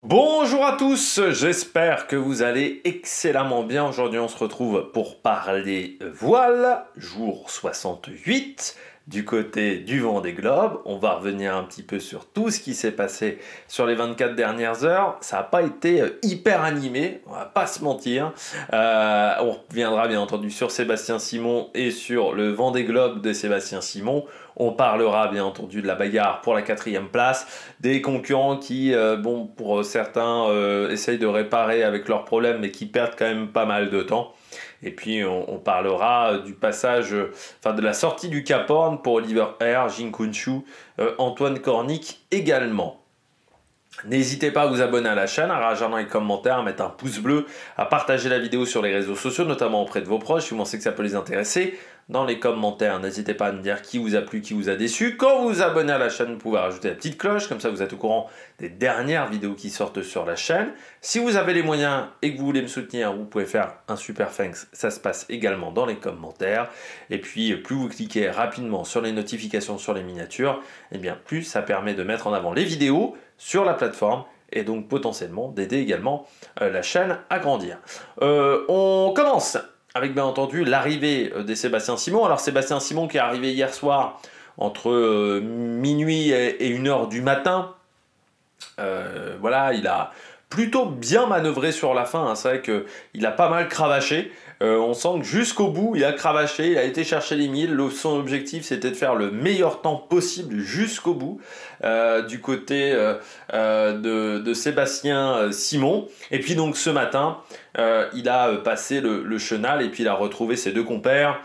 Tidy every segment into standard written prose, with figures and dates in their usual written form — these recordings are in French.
Bonjour à tous, j'espère que vous allez excellemment bien. Aujourd'hui on se retrouve pour parler voile, jour 68, du côté du Vendée Globe. On va revenir un petit peu sur tout ce qui s'est passé sur les 24 dernières heures. Ça n'a pas été hyper animé, on va pas se mentir. On reviendra bien entendu sur Sébastien Simon et sur le Vendée Globe de Sébastien Simon. On parlera bien entendu de la bagarre pour la 4e place, des concurrents qui, pour certains, essayent de réparer avec leurs problèmes, mais qui perdent quand même pas mal de temps. Et puis on parlera du passage, de la sortie du Cap Horn pour Oliver Air, Jin Kunshu, Antoine Cornic également. N'hésitez pas à vous abonner à la chaîne, à réagir dans les commentaires, à mettre un pouce bleu, à partager la vidéo sur les réseaux sociaux, notamment auprès de vos proches, si vous pensez que ça peut les intéresser. Dans les commentaires, n'hésitez pas à me dire qui vous a plu, qui vous a déçu. Quand vous vous abonnez à la chaîne, vous pouvez rajouter la petite cloche, comme ça vous êtes au courant des dernières vidéos qui sortent sur la chaîne. Si vous avez les moyens et que vous voulez me soutenir, vous pouvez faire un super thanks, ça se passe également dans les commentaires. Et puis, plus vous cliquez rapidement sur les notifications, sur les miniatures, et bien plus ça permet de mettre en avant les vidéos sur la plateforme et donc potentiellement d'aider également la chaîne à grandir. On commence avec bien entendu l'arrivée des Sébastien Simon. Alors Sébastien Simon qui est arrivé hier soir entre minuit et 1h du matin. Voilà, il a plutôt bien manœuvré sur la fin, hein. C'est vrai qu'il a pas mal cravaché. On sent que jusqu'au bout, il a cravaché, il a été chercher les 1000. Son objectif, c'était de faire le meilleur temps possible jusqu'au bout du côté de Sébastien Simon. Et puis donc ce matin, il a passé le chenal et puis il a retrouvé ses deux compères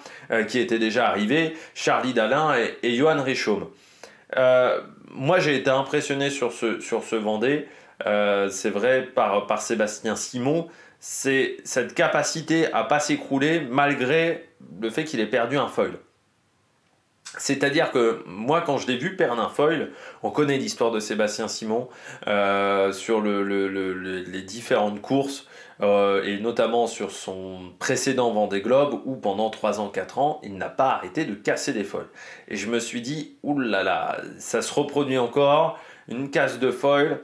qui étaient déjà arrivés, Charlie Dalin et Johan Richomme. Moi, j'ai été impressionné sur ce Vendée. C'est vrai par Sébastien Simon, c'est cette capacité à pas s'écrouler malgré le fait qu'il ait perdu un foil. C'est-à-dire que moi, quand je l'ai vu perdre un foil, on connaît l'histoire de Sébastien Simon sur les différentes courses et notamment sur son précédent Vendée Globe où pendant 3 ans, 4 ans, il n'a pas arrêté de casser des foils. Et je me suis dit, oulala, ça se reproduit encore, une casse de foil.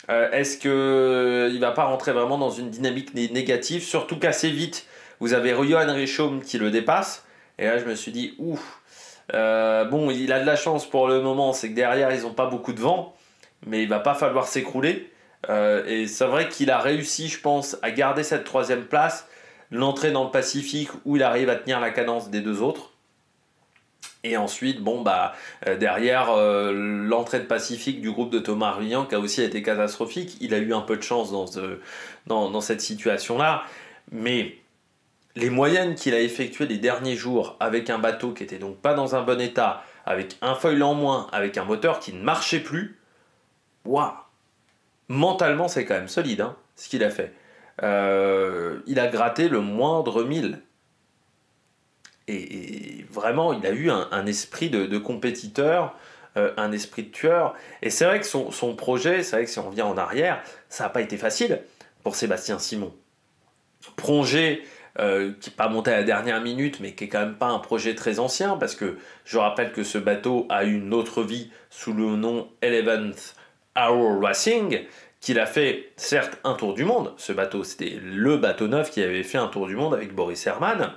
Est-ce qu'il ne va pas rentrer vraiment dans une dynamique négative, surtout qu'assez vite, vous avez Johan Richomme qui le dépasse. Et là, je me suis dit, ouf. Bon, il a de la chance pour le moment, c'est que derrière ils n'ont pas beaucoup de vent, mais il va pas falloir s'écrouler. Et c'est vrai qu'il a réussi, je pense, à garder cette 3e place, l'entrée dans le Pacifique où il arrive à tenir la cadence des deux autres. Et ensuite, derrière l'entrée de Pacifique du groupe de Thomas Ruyant qui a aussi été catastrophique, il a eu un peu de chance dans cette situation-là, mais les moyennes qu'il a effectuées les derniers jours avec un bateau qui n'était donc pas dans un bon état, avec un foil en moins, avec un moteur qui ne marchait plus, waouh! Mentalement, c'est quand même solide, hein, ce qu'il a fait. Il a gratté le moindre 1000. Et vraiment, il a eu un esprit de compétiteur, un esprit de tueur. Et c'est vrai que son projet, c'est vrai que si on revient en arrière, ça n'a pas été facile pour Sébastien Simon. Projet qui n'est pas monté à la dernière minute, mais qui n'est quand même pas un projet très ancien, parce que je rappelle que ce bateau a eu une autre vie sous le nom 11th Hour Racing, qu'il a fait certes un tour du monde. Ce bateau, c'était le bateau neuf qui avait fait un tour du monde avec Boris Herrmann.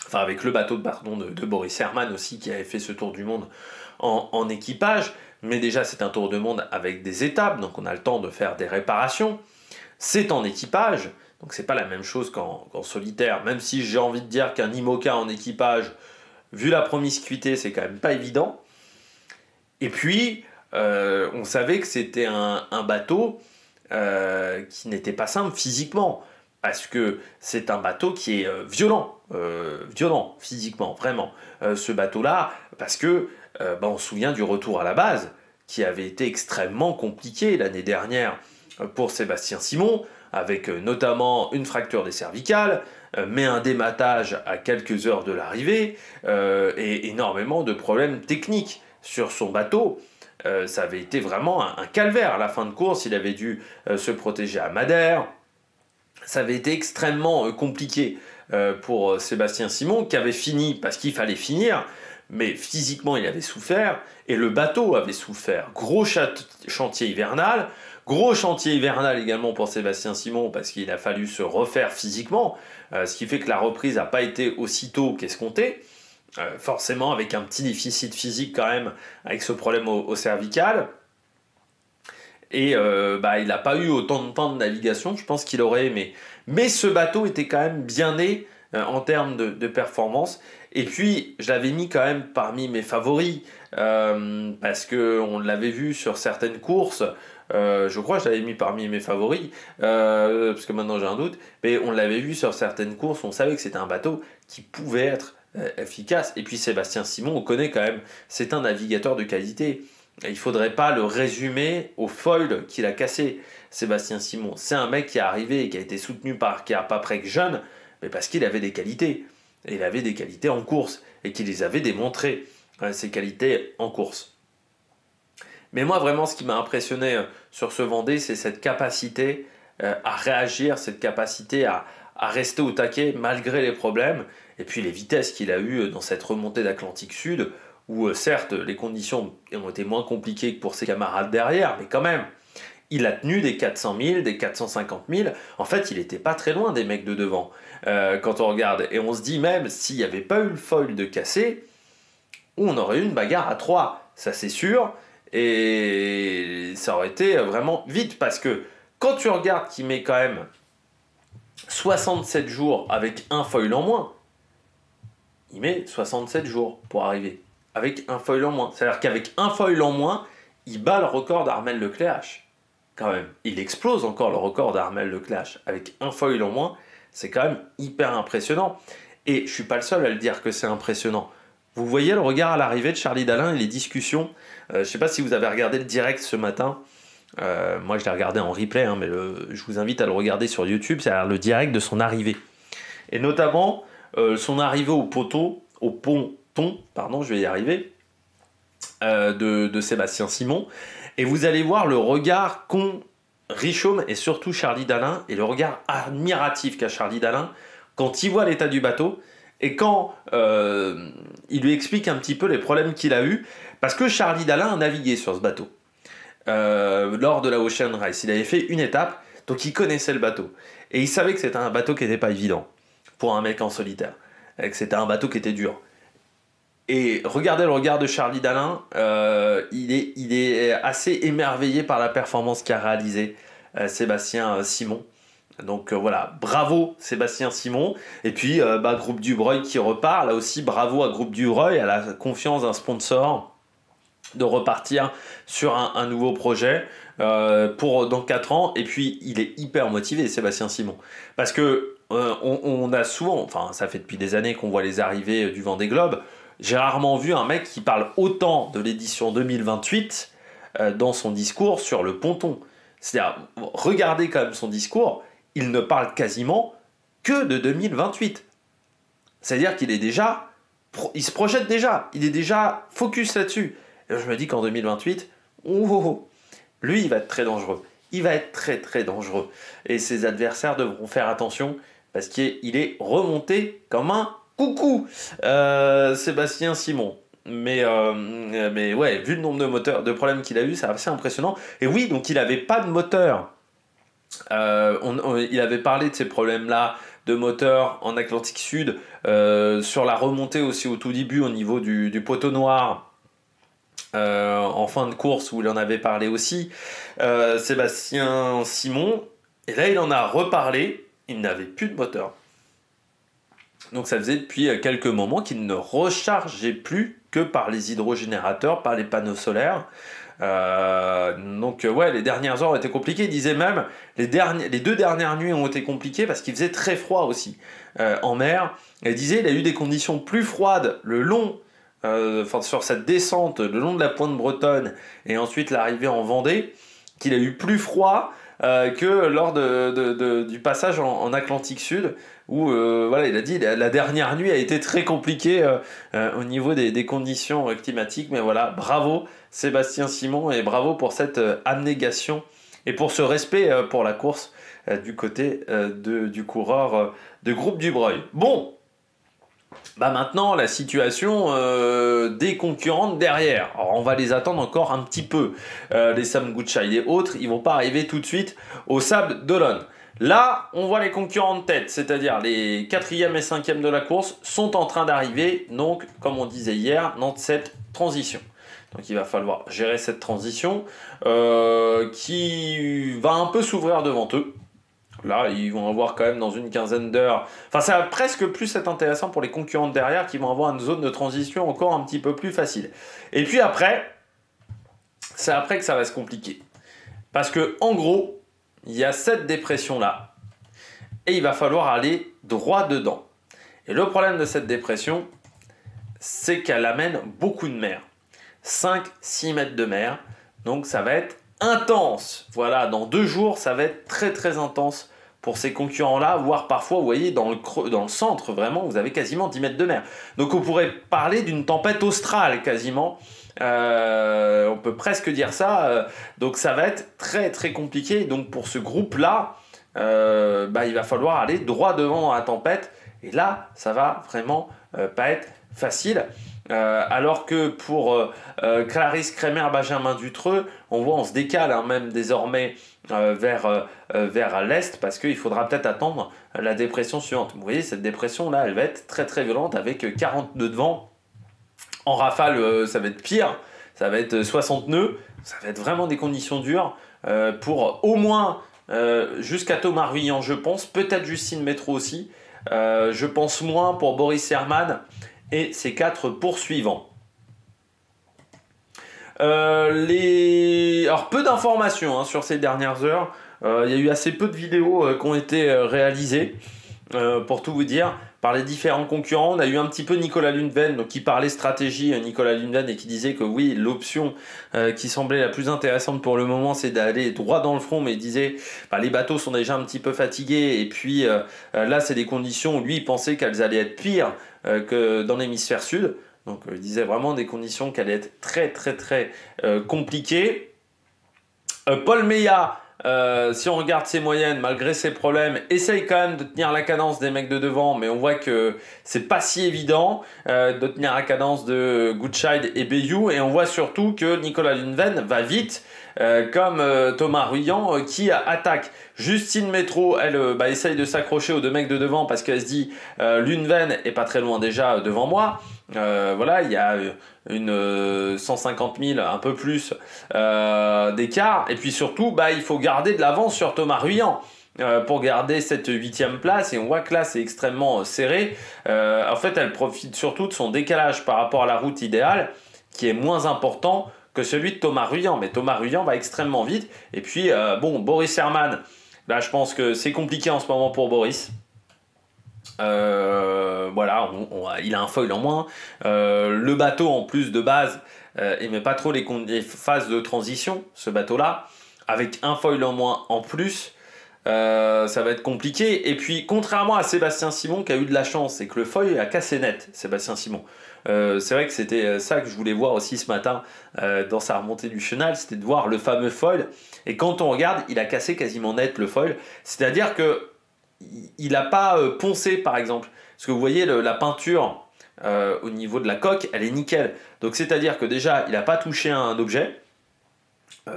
Enfin, avec le bateau de Boris Herrmann aussi, qui avait fait ce tour du monde en équipage. Mais déjà, c'est un tour du monde avec des étapes, donc on a le temps de faire des réparations. C'est en équipage, donc c'est pas la même chose qu'en solitaire. Même si j'ai envie de dire qu'un IMOCA en équipage, vu la promiscuité, c'est quand même pas évident. Et puis, on savait que c'était un bateau qui n'était pas simple physiquement. Parce que c'est un bateau qui est violent physiquement, vraiment. Ce bateau-là, parce que on se souvient du retour à la base, qui avait été extrêmement compliqué l'année dernière pour Sébastien Simon, avec notamment une fracture des cervicales, mais un dématage à quelques heures de l'arrivée, et énormément de problèmes techniques sur son bateau. Ça avait été vraiment un calvaire à la fin de course, il avait dû se protéger à Madère. Ça avait été extrêmement compliqué pour Sébastien Simon, qui avait fini parce qu'il fallait finir, mais physiquement il avait souffert, et le bateau avait souffert. Gros chantier hivernal, Gros chantier hivernal également pour Sébastien Simon parce qu'il a fallu se refaire physiquement, ce qui fait que la reprise n'a pas été aussitôt qu'escompté. Forcément avec un petit déficit physique quand même, avec ce problème au cervical. Et il n'a pas eu autant de temps de navigation, je pense qu'il aurait aimé. Mais ce bateau était quand même bien né en termes de performance. Et puis, je l'avais mis quand même parmi mes favoris, parce qu'on l'avait vu sur certaines courses. Je crois que je l'avais mis parmi mes favoris, parce que maintenant j'ai un doute. Mais on l'avait vu sur certaines courses, on savait que c'était un bateau qui pouvait être efficace. Et puis Sébastien Simon, on connaît quand même, c'est un navigateur de qualité. Il ne faudrait pas le résumer au foil qu'il a cassé, Sébastien Simon. C'est un mec qui est arrivé et qui a été soutenu par qui a pas près que jeune, mais parce qu'il avait des qualités. Et il avait des qualités en course et qu'il les avait démontrées, ses qualités en course. Mais moi, vraiment, ce qui m'a impressionné sur ce Vendée, c'est cette capacité à réagir, cette capacité à rester au taquet malgré les problèmes. Et puis les vitesses qu'il a eues dans cette remontée d'Atlantique Sud, où certes, les conditions ont été moins compliquées que pour ses camarades derrière, mais quand même, il a tenu des 400 000, des 450 000. En fait, il n'était pas très loin des mecs de devant, quand on regarde. Et on se dit même, s'il n'y avait pas eu le foil de cassé, on aurait eu une bagarre à 3, ça c'est sûr. Et ça aurait été vraiment vite, parce que quand tu regardes qu'il met quand même 67 jours avec un foil en moins, il met 67 jours pour arriver, avec un foil en moins. C'est-à-dire qu'avec un foil en moins, il bat le record d'Armel Lecléache. Quand même, il explose encore le record d'Armel Lecléache. Avec un foil en moins, c'est quand même hyper impressionnant. Et je ne suis pas le seul à le dire que c'est impressionnant. Vous voyez le regard à l'arrivée de Charlie Dalin et les discussions. Je ne sais pas si vous avez regardé le direct ce matin. Moi, je l'ai regardé en replay, mais je vous invite à le regarder sur YouTube. C'est le direct de son arrivée. Et notamment, son arrivée au ponton, pardon, je vais y arriver, de Sébastien Simon. Et vous allez voir le regard qu'ont Richomme et surtout Charlie Dalin, et le regard admiratif qu'a Charlie Dalin quand il voit l'état du bateau et quand il lui explique un petit peu les problèmes qu'il a eu, parce que Charlie Dalin a navigué sur ce bateau lors de la Ocean Race. Il avait fait une étape, donc il connaissait le bateau. Et il savait que c'était un bateau qui n'était pas évident pour un mec en solitaire, et que c'était un bateau qui était dur. Et regardez le regard de Charlie Dalin, il est assez émerveillé par la performance qu'a réalisé Sébastien Simon. Donc voilà, bravo Sébastien Simon. Et puis Groupe Dubreuil qui repart, là aussi bravo à Groupe Dubreuil, à la confiance d'un sponsor de repartir sur un nouveau projet pour dans 4 ans. Et puis il est hyper motivé Sébastien Simon, parce que on a souvent, enfin ça fait depuis des années qu'on voit les arrivées du Vendée Globe. J'ai rarement vu un mec qui parle autant de l'édition 2028 dans son discours sur le ponton. C'est-à-dire, regardez quand même son discours, il ne parle quasiment que de 2028. C'est-à-dire qu'il est déjà, il se projette déjà, il est déjà focus là-dessus. Et je me dis qu'en 2028, lui, il va être très dangereux. Il va être très très dangereux. Et ses adversaires devront faire attention, parce qu'il est remonté comme un coucou, Sébastien Simon. Mais ouais, vu le nombre de problèmes qu'il a eu, c'est assez impressionnant. Et oui, donc il n'avait pas de moteur. Il avait parlé de ces problèmes-là de moteur en Atlantique Sud, sur la remontée aussi au tout début au niveau du poteau noir, en fin de course où il en avait parlé aussi, Sébastien Simon. Et là, il en a reparlé, il n'avait plus de moteur. Donc ça faisait depuis quelques moments qu'il ne rechargeait plus que par les hydrogénérateurs, par les panneaux solaires. Donc ouais, les dernières heures ont été compliquées. Il disait même, les 2 dernières nuits ont été compliquées parce qu'il faisait très froid aussi en mer. Et il disait, il a eu des conditions plus froides le long, sur cette descente, le long de la pointe bretonne, et ensuite l'arrivée en Vendée, qu'il a eu plus froid que lors du passage en Atlantique Sud, où voilà, il a dit la dernière nuit a été très compliquée au niveau des conditions climatiques. Mais voilà, bravo Sébastien Simon, et bravo pour cette abnégation et pour ce respect pour la course du côté du coureur de Groupe Dubreuil. Bon, Bah maintenant, la situation des concurrentes derrière. Alors, on va les attendre encore un petit peu. Les Sam Goodchild et autres, ils vont pas arriver tout de suite au Sable d'Olonne. Là, on voit les concurrents de tête, c'est-à-dire les 4e et 5e de la course, sont en train d'arriver, donc, comme on disait hier, dans cette transition. Donc il va falloir gérer cette transition qui va un peu s'ouvrir devant eux. Là, ils vont avoir quand même dans une quinzaine d'heures... Enfin, ça va presque plus être intéressant pour les concurrents de derrière qui vont avoir une zone de transition encore un petit peu plus facile. Et puis après, c'est après que ça va se compliquer. Parce que en gros, il y a cette dépression-là. Et il va falloir aller droit dedans. Et le problème de cette dépression, c'est qu'elle amène beaucoup de mer. 5-6 mètres de mer. Donc ça va être intense. Voilà, dans 2 jours, ça va être très très intense pour ces concurrents-là, voire parfois, vous voyez, dans le centre, vraiment, vous avez quasiment 10 mètres de mer. Donc on pourrait parler d'une tempête australe, quasiment. On peut presque dire ça. Donc ça va être très très compliqué. Donc pour ce groupe-là, il va falloir aller droit devant dans la tempête. Et là, ça va vraiment pas être facile. Alors que pour Clarisse Kremer, Benjamin Dutreux, on se décale même désormais vers l'est parce qu'il faudra peut-être attendre la dépression suivante. Vous voyez, cette dépression là, elle va être très très violente avec 40 nœuds de vent. En rafale, ça va être pire, ça va être 60 nœuds, ça va être vraiment des conditions dures pour au moins jusqu'à Thomas Ruyant, je pense, peut-être Justine Métro aussi. Je pense moins pour Boris Herman et ses 4 poursuivants. Alors peu d'informations sur ces dernières heures. Il y a eu assez peu de vidéos qui ont été réalisées, pour tout vous dire, par les différents concurrents. On a eu un petit peu Nicolas Lundven, donc qui parlait stratégie, Nicolas Lundven, et qui disait que oui, l'option qui semblait la plus intéressante pour le moment, c'est d'aller droit dans le front, mais il disait les bateaux sont déjà un petit peu fatigués, et puis là, c'est des conditions où lui, il pensait qu'elles allaient être pires que dans l'hémisphère sud. Donc il disait vraiment des conditions qui allaient être très très très compliquées. Paul Meillat, si on regarde ses moyennes, malgré ses problèmes, essaye quand même de tenir la cadence des mecs de devant, mais on voit que c'est pas si évident de tenir la cadence de Goodchild et Bayou, et on voit surtout que Nicolas Lundven va vite, comme Thomas Ruyant qui attaque. Justine Métro, elle essaye de s'accrocher aux 2 mecs de devant parce qu'elle se dit Lundven est pas très loin déjà devant moi. Voilà, il y a une 150 000, un peu plus d'écart. Et puis surtout, il faut garder de l'avance sur Thomas Ruyant pour garder cette 8e place. Et on voit que là, c'est extrêmement serré. En fait, elle profite surtout de son décalage par rapport à la route idéale, qui est moins important que celui de Thomas Ruyant. Mais Thomas Ruyant va extrêmement vite. Et puis, Boris Herman, là, je pense que c'est compliqué en ce moment pour Boris. Voilà, il a un foil en moins. Le bateau en plus de base, il met pas trop les phases de transition, ce bateau-là. Avec un foil en moins en plus, ça va être compliqué. Et puis, contrairement à Sébastien Simon qui a eu de la chance, c'est que le foil a cassé net, Sébastien Simon. C'est vrai que c'était ça que je voulais voir aussi ce matin dans sa remontée du chenal, c'était de voir le fameux foil. Et quand on regarde, il a cassé quasiment net le foil. C'est-à-dire que il n'a pas poncé par exemple, parce que vous voyez la peinture au niveau de la coque, elle est nickel. Donc c'est à dire que déjà il n'a pas touché un objet,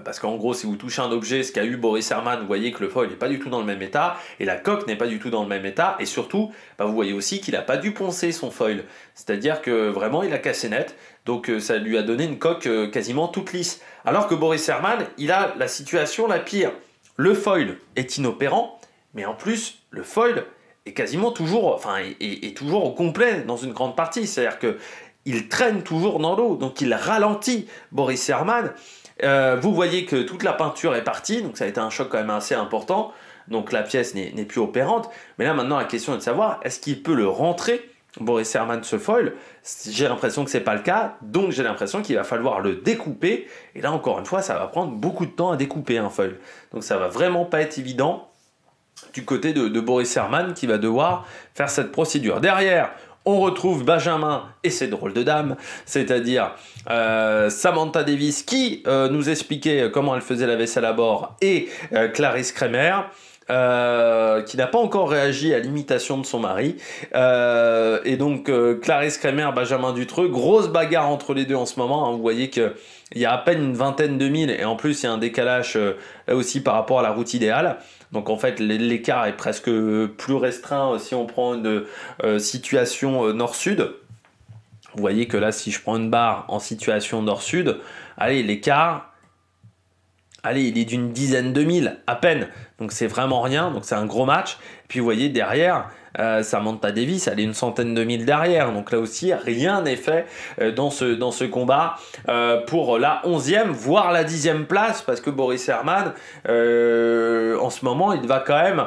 parce qu'en gros si vous touchez un objet, ce qu'a eu Boris Herman, vous voyez que le foil n'est pas du tout dans le même état, et la coque n'est pas du tout dans le même état, et surtout vous voyez aussi qu'il n'a pas dû poncer son foil, c'est à dire que vraiment il a cassé net, donc ça lui a donné une coque quasiment toute lisse. Alors que Boris Herman, il a la situation la pire, le foil est inopérant, mais en plus, le foil est quasiment toujours, est toujours au complet dans une grande partie. C'est-à-dire qu'il traîne toujours dans l'eau, donc il ralentit Boris Herman. Vous voyez que toute la peinture est partie, donc ça a été un choc quand même assez important. Donc la pièce n'est plus opérante. Mais là maintenant, la question est de savoir, est-ce qu'il peut le rentrer, Boris Herman, ce foil? J'ai l'impression que ce n'est pas le cas, donc j'ai l'impression qu'il va falloir le découper. Et là, encore une fois, ça va prendre beaucoup de temps à découper un foil. Donc ça va vraiment pas être évident du côté de Boris Herman qui va devoir faire cette procédure. Derrière, on retrouve Benjamin et ses drôles de dames, c'est-à-dire Samantha Davis qui nous expliquait comment elle faisait la vaisselle à bord et Clarisse Kremer. qui n'a pas encore réagi à l'imitation de son mari. Et donc, Clarisse Kremer, Benjamin Dutreux, grosse bagarre entre les deux en ce moment. Hein. Vous voyez qu'il y a à peine une vingtaine de milles, et en plus, il y a un décalage là aussi par rapport à la route idéale. Donc, en fait, l'écart est presque plus restreint si on prend une situation nord-sud. Vous voyez que là, si je prends une barre en situation nord-sud, allez, l'écart... Allez, il est d'une dizaine de milles, à peine. Donc, c'est vraiment rien. Donc, c'est un gros match. Et puis, vous voyez, derrière, Samantha Davis, elle est une centaine de milles derrière. Donc, là aussi, rien n'est fait dans ce combat pour la 11e, voire la 10e place. Parce que Boris Herman, en ce moment, il va quand même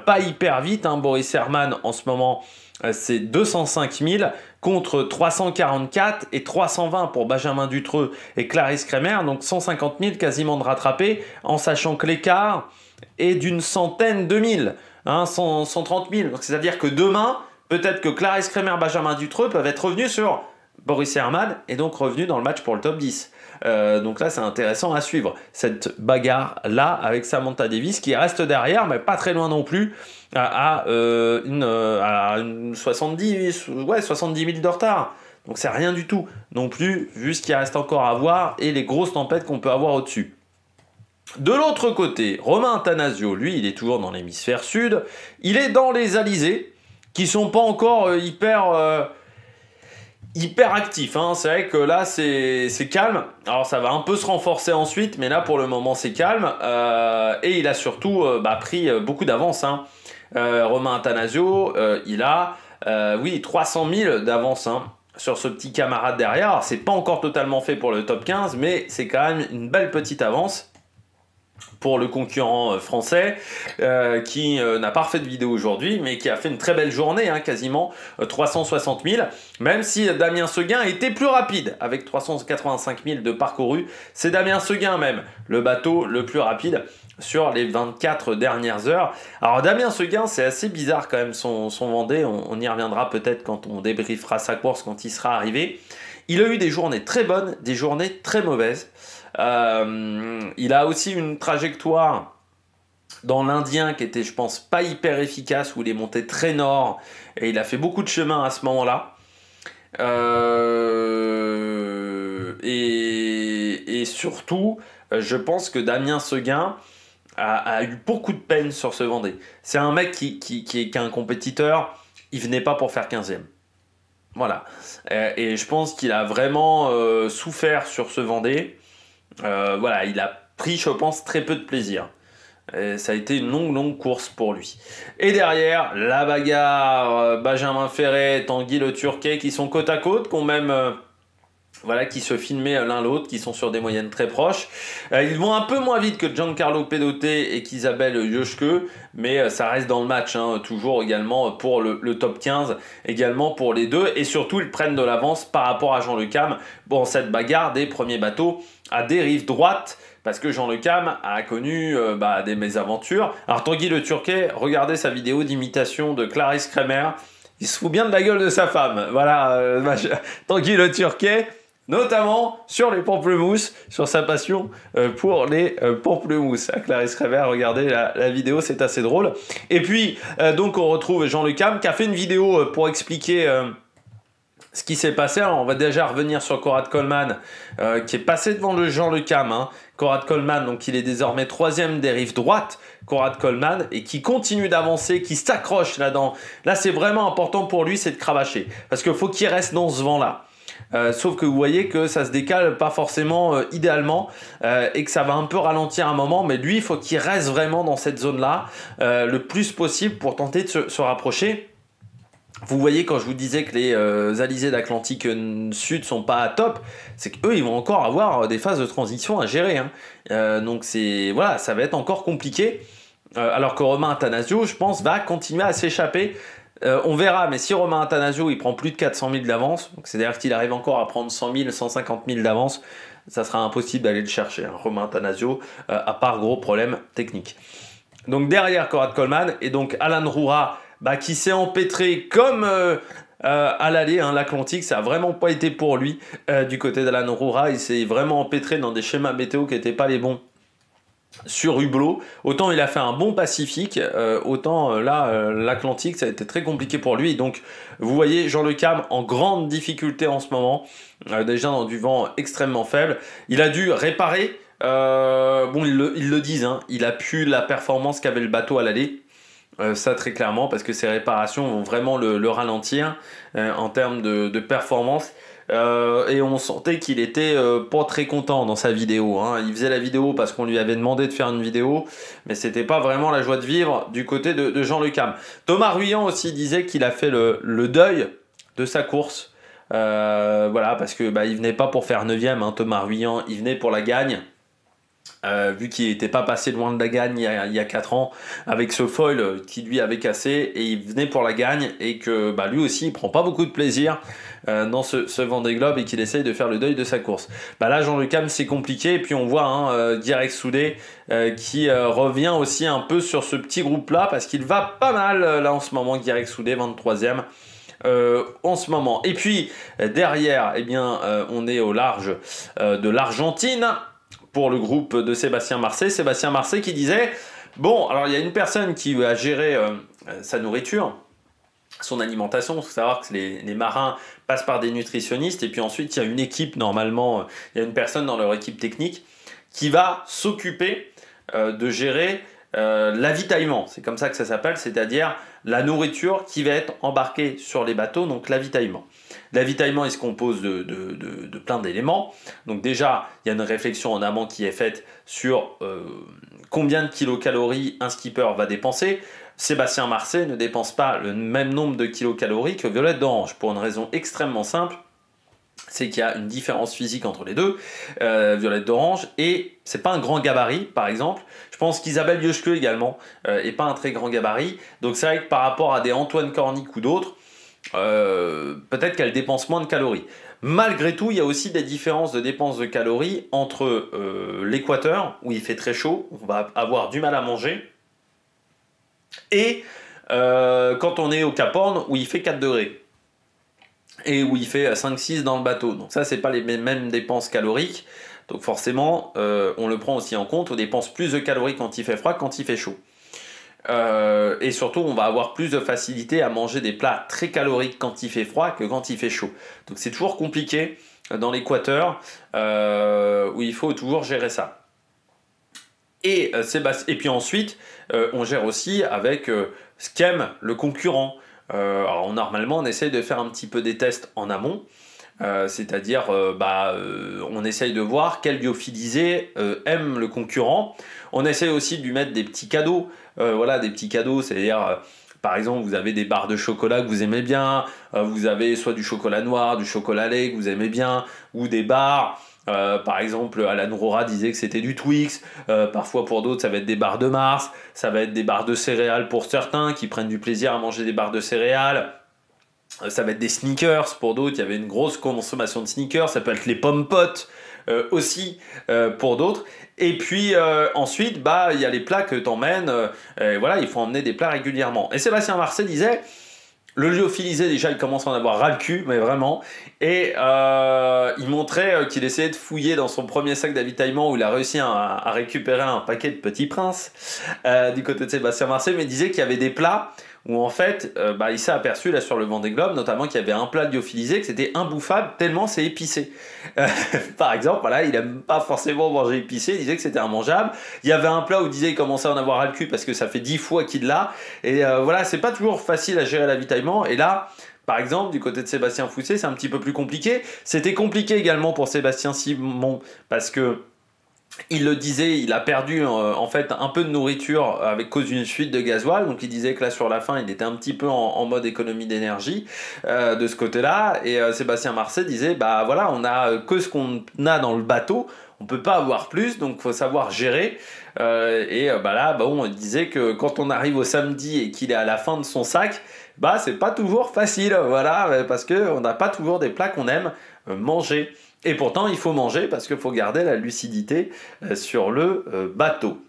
pas hyper vite. Hein. Boris Herman, en ce moment, c'est 205 000 contre 344 et 320 pour Benjamin Dutreux et Clarisse Kremer. Donc 150 000 quasiment de rattrapés, en sachant que l'écart est d'une centaine de mille, hein, 130 000. Donc c'est-à-dire que demain, peut-être que Clarisse Kremer, Benjamin Dutreux peuvent être revenus sur Boris Herman et donc revenus dans le match pour le top 10. Donc là, c'est intéressant à suivre, cette bagarre-là avec Samantha Davis qui reste derrière, mais pas très loin non plus, à une 70 000 de retard. Donc c'est rien du tout non plus, vu ce qui reste encore à voir et les grosses tempêtes qu'on peut avoir au-dessus. De l'autre côté, Romain Attanasio, lui, il est toujours dans l'hémisphère sud. Il est dans les Alizés, qui sont pas encore hyper actif, hein. C'est vrai que là c'est calme, alors ça va un peu se renforcer ensuite, mais là pour le moment c'est calme, et il a surtout pris beaucoup d'avance, hein. Romain Attanasio, il a 300 000 d'avance, hein, sur ce petit camarade derrière. Alors c'est pas encore totalement fait pour le top 15, mais c'est quand même une belle petite avance pour le concurrent français qui n'a pas refait de vidéo aujourd'hui, mais qui a fait une très belle journée, hein, quasiment 360 000, même si Damien Seguin était plus rapide, avec 385 000 de parcouru. C'est Damien Seguin même, le bateau le plus rapide sur les 24 dernières heures. Alors Damien Seguin, c'est assez bizarre quand même son Vendée, on y reviendra peut-être quand on débriefera sa course, quand il sera arrivé. Il a eu des journées très bonnes, des journées très mauvaises. Il a aussi une trajectoire dans l'Indien qui était, je pense, pas hyper efficace, où il est monté très nord et il a fait beaucoup de chemin à ce moment-là. Et surtout, je pense que Damien Seguin a eu beaucoup de peine sur ce Vendée. C'est un mec qui est un compétiteur, il venait pas pour faire 15e. Voilà. Et je pense qu'il a vraiment souffert sur ce Vendée. Voilà, il a pris, je pense, très peu de plaisir. Et ça a été une longue course pour lui. Et derrière, la bagarre, Benjamin Ferret, Tanguy Le Turquet, qui sont côte à côte, qui se filmaient l'un l'autre, qui sont sur des moyennes très proches. Ils vont un peu moins vite que Giancarlo Pedote et qu'Isabelle Yoshke, mais ça reste dans le match, hein, toujours également pour le top 15, également pour les deux, et surtout ils prennent de l'avance par rapport à Jean Le Cam. Bon, cette bagarre des premiers bateaux à dérive droite, parce que Jean Le Cam a connu des mésaventures. Alors Tanguy Le Turquet, regardez sa vidéo d'imitation de Clarisse Kremer, il se fout bien de la gueule de sa femme. Voilà, Tanguy Le Turquet, notamment sur les pamplemousses, sur sa passion pour les pamplemousses. Clarisse Kremer, regardez la vidéo, c'est assez drôle. Et puis, donc on retrouve Jean Le Cam qui a fait une vidéo pour expliquer ce qui s'est passé. Alors on va déjà revenir sur Conrad Coleman qui est passé devant le Jean Le Cam, hein. Conrad Coleman, donc il est désormais 3e des rives droites, Conrad Coleman, et qui continue d'avancer, qui s'accroche là-dedans. Là, c'est vraiment important pour lui, c'est de cravacher, parce qu'il faut qu'il reste dans ce vent-là. Sauf que vous voyez que ça se décale pas forcément idéalement et que ça va un peu ralentir un moment, mais lui, il faut qu'il reste vraiment dans cette zone-là le plus possible pour tenter de se rapprocher. Vous voyez, quand je vous disais que les alizés d'Atlantique Sud sont pas à top, c'est qu'eux, ils vont encore avoir des phases de transition à gérer, hein. Donc voilà, ça va être encore compliqué. Alors que Romain Attanasio, je pense, va continuer à s'échapper. On verra, mais si Romain Attanasio il prend plus de 400 000 d'avance, c'est-à-dire qu'il arrive encore à prendre 100 000, 150 000 d'avance, ça sera impossible d'aller le chercher, hein, Romain Attanasio, à part gros problème technique. Donc derrière Conrad Coleman, et donc Alan Roura, qui s'est empêtré comme à l'aller, hein, l'Atlantique, ça n'a vraiment pas été pour lui du côté d'Alan Roura. Il s'est vraiment empêtré dans des schémas météo qui n'étaient pas les bons sur Hublot. Autant il a fait un bon Pacifique, autant là, l'Atlantique, ça a été très compliqué pour lui. Donc, vous voyez Jean Le Cam en grande difficulté en ce moment, déjà dans du vent extrêmement faible. Il a dû réparer, bon, ils le disent, hein, il a pu la performance qu'avait le bateau à l'aller. Ça très clairement, parce que ces réparations vont vraiment le ralentir en termes de performance. Et on sentait qu'il était pas très content dans sa vidéo, hein. Il faisait la vidéo parce qu'on lui avait demandé de faire une vidéo, mais c'était pas vraiment la joie de vivre du côté de Jean Le Cam. Thomas Ruyant aussi disait qu'il a fait le deuil de sa course. Voilà, parce que il venait pas pour faire 9ème, hein, Thomas Ruyant, il venait pour la gagne. Vu qu'il n'était pas passé loin de la gagne il y a 4 ans avec ce foil qui lui avait cassé, et il venait pour la gagne, et que lui aussi il prend pas beaucoup de plaisir dans ce Vendée Globe, et qu'il essaye de faire le deuil de sa course. Là Jean Le Cam c'est compliqué, et puis on voit Guirec Soudé qui revient aussi un peu sur ce petit groupe là, parce qu'il va pas mal là en ce moment. Guirec Soudé 23ème en ce moment. Et puis derrière, on est au large de l'Argentine pour le groupe de Sébastien Marcet. Sébastien Marcet qui disait, bon, alors il y a une personne qui va gérer sa nourriture, son alimentation. Il faut savoir que les marins passent par des nutritionnistes, et puis ensuite il y a une équipe, normalement, il y a une personne dans leur équipe technique qui va s'occuper de gérer l'avitaillement. C'est comme ça que ça s'appelle, c'est-à-dire la nourriture qui va être embarquée sur les bateaux, donc l'avitaillement. L'avitaillement, il se compose de plein d'éléments. Donc déjà, il y a une réflexion en amont qui est faite sur combien de kilocalories un skipper va dépenser. Sébastien Marcet ne dépense pas le même nombre de kilocalories que Violette d'Orange, pour une raison extrêmement simple, c'est qu'il y a une différence physique entre les deux, Violette d'Orange, et c'est pas un grand gabarit, par exemple. Je pense qu'Isabelle Yoshke également est pas un très grand gabarit. Donc c'est vrai que par rapport à des Antoine Cornic ou d'autres, peut-être qu'elle dépense moins de calories. Malgré tout, il y a aussi des différences de dépenses de calories entre l'équateur, où il fait très chaud, on va avoir du mal à manger, et quand on est au Cap Horn, où il fait 4 degrés, et où il fait 5-6 dans le bateau. Donc ça, c'est pas les mêmes dépenses caloriques. Donc forcément, on le prend aussi en compte. On dépense plus de calories quand il fait froid que quand il fait chaud. Et surtout, on va avoir plus de facilité à manger des plats très caloriques quand il fait froid que quand il fait chaud. Donc c'est toujours compliqué dans l'équateur, où il faut toujours gérer ça. Et puis ensuite, on gère aussi avec ce qu'aime le concurrent. Alors normalement, on essaye de faire un petit peu des tests en amont. C'est-à-dire on essaye de voir quel lyophilisé aime le concurrent. On essaye aussi de lui mettre des petits cadeaux, des petits cadeaux, c'est-à-dire par exemple vous avez des barres de chocolat que vous aimez bien, vous avez soit du chocolat noir, du chocolat lait que vous aimez bien, ou des barres. Par exemple, Alan Rora disait que c'était du Twix. Parfois pour d'autres ça va être des barres de Mars, ça va être des barres de céréales pour certains qui prennent du plaisir à manger des barres de céréales. Ça va être des sneakers pour d'autres, il y avait une grosse consommation de sneakers. Ça peut être les pommes-potes aussi pour d'autres. Et puis ensuite, il y a les plats que t'emmènes. Il faut emmener des plats régulièrement. Et Sébastien Marcet disait, le lyophilisé déjà il commence à en avoir ras le cul, mais vraiment. Et il montrait qu'il essayait de fouiller dans son premier sac d'avitaillement, où il a réussi à récupérer un paquet de Petits Princes du côté de Sébastien Marcet, mais il disait qu'il y avait des plats où en fait il s'est aperçu là sur le Vendée Globe notamment qu'il y avait un plat lyophilisé que c'était imbouffable tellement c'est épicé. Par exemple, il n'aime pas forcément manger épicé, il disait que c'était immangeable. Il y avait un plat où il disait qu'il commençait à en avoir ras le cul parce que ça fait 10 fois qu'il l'a. Et c'est pas toujours facile à gérer l'avitaillement. Et là, par exemple, du côté de Sébastien Fousset, c'est un petit peu plus compliqué. C'était compliqué également pour Sébastien Simon parce que il le disait, il a perdu en fait un peu de nourriture avec cause d'une fuite de gasoil. Donc il disait que là sur la fin il était un petit peu en mode économie d'énergie de ce côté-là. Et Sébastien Marcet disait on a que ce qu'on a dans le bateau, on peut pas avoir plus, donc faut savoir gérer. Il disait que quand on arrive au samedi et qu'il est à la fin de son sac, c'est pas toujours facile, parce que on n'a pas toujours des plats qu'on aime manger. Et pourtant, il faut manger parce qu'il faut garder la lucidité sur le bateau.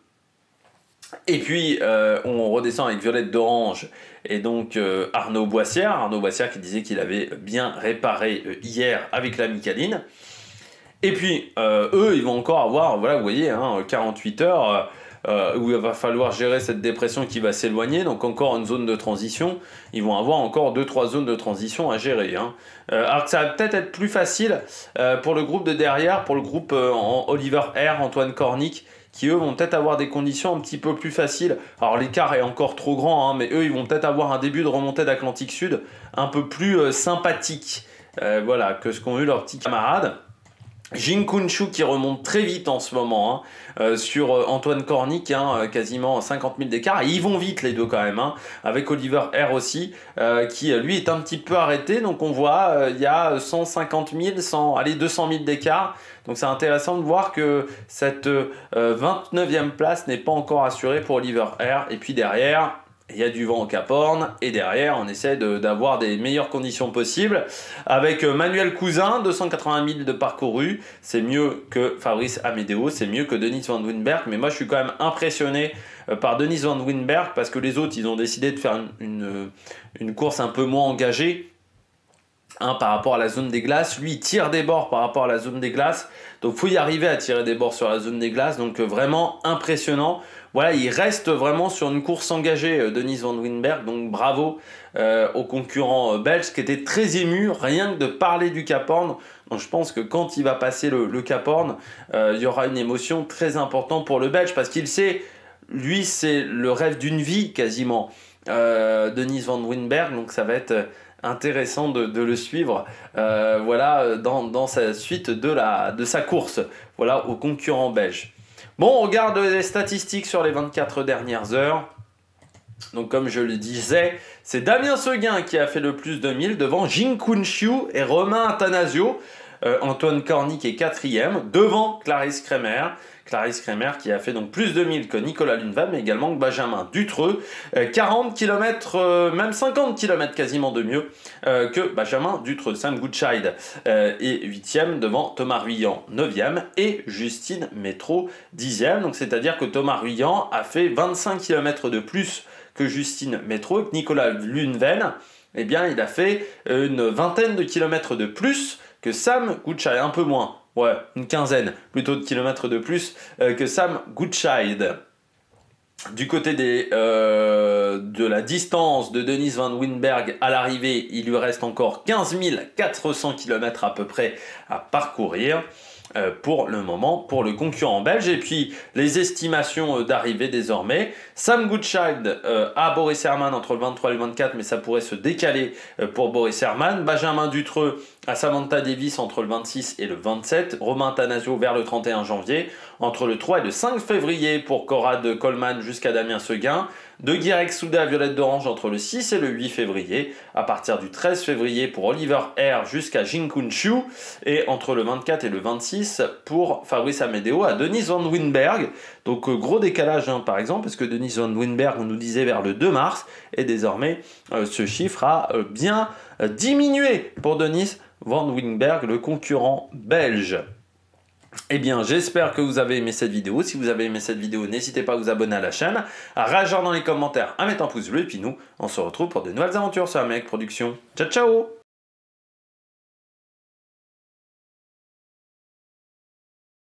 Et puis, on redescend avec Violette d'Orange et donc Arnaud Boissière. Arnaud Boissière qui disait qu'il avait bien réparé hier avec la Micaline. Et puis, eux, ils vont encore avoir, voilà, vous voyez, hein, 48 heures où il va falloir gérer cette dépression qui va s'éloigner, donc encore une zone de transition. Ils vont avoir encore 2-3 zones de transition à gérer. Hein. Alors que ça va peut-être être plus facile pour le groupe de derrière, pour le groupe Oliver R, Antoine Cornic, qui eux vont peut-être avoir des conditions un petit peu plus faciles. Alors l'écart est encore trop grand, hein, mais eux, ils vont peut-être avoir un début de remontée d'Atlantique Sud un peu plus sympathique, voilà, que ce qu'ont eu leurs petits camarades. Jin Kunshu qui remonte très vite en ce moment hein, sur Antoine Cornic, hein, quasiment 50 000 d'écart. Et ils vont vite les deux quand même, hein, avec Oliver R aussi, qui lui est un petit peu arrêté. Donc on voit, il y a 150 000, allez, 200 000 d'écart. Donc c'est intéressant de voir que cette 29e place n'est pas encore assurée pour Oliver R. Et puis derrière, il y a du vent au Cap Horn et derrière on essaie d'avoir des meilleures conditions possibles avec Manuel Cousin, 280 000 de parcouru, c'est mieux que Fabrice Amédéo, c'est mieux que Dennis Van Winberg, mais moi je suis quand même impressionné par Dennis Van Winberg parce que les autres ils ont décidé de faire une course un peu moins engagée. Hein, par rapport à la zone des glaces, lui il tire des bords par rapport à la zone des glaces, donc il faut y arriver à tirer des bords sur la zone des glaces, donc vraiment impressionnant. Voilà, il reste vraiment sur une course engagée, Dennis Van Winberg, donc bravo aux concurrents belges qui étaient très émus, rien que de parler du Cap Horn. Donc je pense que quand il va passer le Cap Horn, il y aura une émotion très importante pour le Belge, parce qu'il sait, lui c'est le rêve d'une vie quasiment, Dennis Van Winberg, donc ça va être intéressant de le suivre voilà, dans sa suite de sa course, voilà, aux concurrents belges. Bon, on regarde les statistiques sur les 24 dernières heures. Donc comme je le disais, c'est Damien Seguin qui a fait le plus de 1000 devant Jin Kunshu et Romain Attanasio. Antoine Cornic est 4e devant Clarisse Kremer. Clarisse Kremer qui a fait donc plus de 1000 que Nicolas Luneval, mais également que Benjamin Dutreux. 40 km, même 50 km quasiment de mieux que Benjamin Dutreux. Sam Goodchild est 8e devant Thomas Ruyant 9e et Justine Métro 10e. Donc c'est-à-dire que Thomas Ruyant a fait 25 km de plus que Justine Métro et que Nicolas Luneval, eh bien, il a fait une vingtaine de kilomètres de plus que Sam Goodchild, un peu moins. Ouais, une quinzaine plutôt de kilomètres de plus que Sam Goodchild. Du côté de la distance de Dennis Van Winberg à l'arrivée, il lui reste encore 15 400 km à peu près à parcourir. Pour le moment, pour le concurrent belge. Et puis, les estimations d'arrivée désormais. Sam Goodchild à Boris Herman entre le 23 et le 24, mais ça pourrait se décaler pour Boris Herman. Benjamin Dutreux à Samantha Davis entre le 26 et le 27. Romain Attanasio vers le 31 janvier. Entre le 3 et le 5 février pour Conrad Coleman jusqu'à Damien Seguin. De Guirec Souda à Violette d'Orange entre le 6 et le 8 février. À partir du 13 février pour Oliver R jusqu'à Jin Kunshu. Et entre le 24 et le 26 pour Fabrice Amédéo à Dennis Van Winberg. Donc gros décalage hein, par exemple, parce que Dennis Van Winberg, on nous disait vers le 2 mars. Et désormais, ce chiffre a bien diminué pour Dennis Van Winberg, le concurrent belge. Eh bien, j'espère que vous avez aimé cette vidéo. Si vous avez aimé cette vidéo, n'hésitez pas à vous abonner à la chaîne, à réagir dans les commentaires, à mettre un pouce bleu. Et puis nous, on se retrouve pour de nouvelles aventures sur Amérique Production. Ciao, ciao!